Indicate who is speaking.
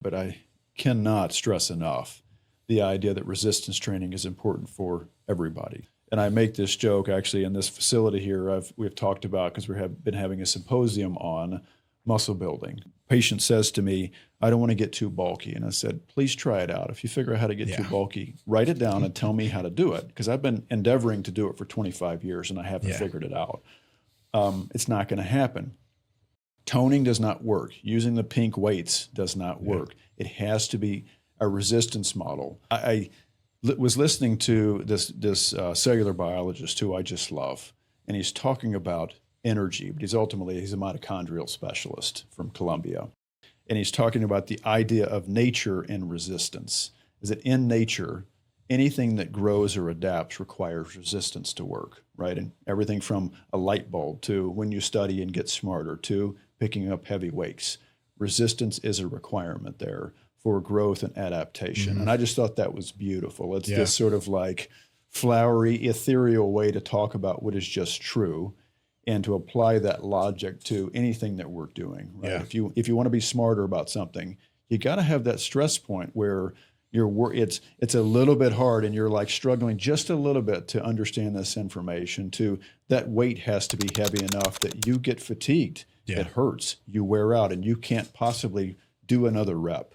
Speaker 1: but I cannot stress enough the idea that resistance training is important for everybody. And I make this joke actually in this facility here. We've talked about, because we have been having a symposium on muscle building. Patient says to me, I don't want to get too bulky. And I said, please try it out. If you figure out how to get too bulky, write it down and tell me how to do it. Because I've been endeavoring to do it for 25 years and I haven't figured it out. It's not going to happen. Toning does not work. Using the pink weights does not work. It has to be a resistance model. I was listening to this cellular biologist who I just love, and he's talking about energy, but he's a mitochondrial specialist from Columbia. And he's talking about the idea of nature and resistance. Is that in nature, anything that grows or adapts requires resistance to work, right? And everything from a light bulb to when you study and get smarter to picking up heavy weights. Resistance is a requirement there for growth and adaptation. And I just thought that was beautiful. It's this sort of like flowery, ethereal way to talk about what is just true and to apply that logic to anything that we're doing, right? If you want to be smarter about something, you got to have that stress point where it's a little bit hard and you're like struggling just a little bit to understand this information. That weight has to be heavy enough that you get fatigued. It hurts, you wear out, and you can't possibly do another rep.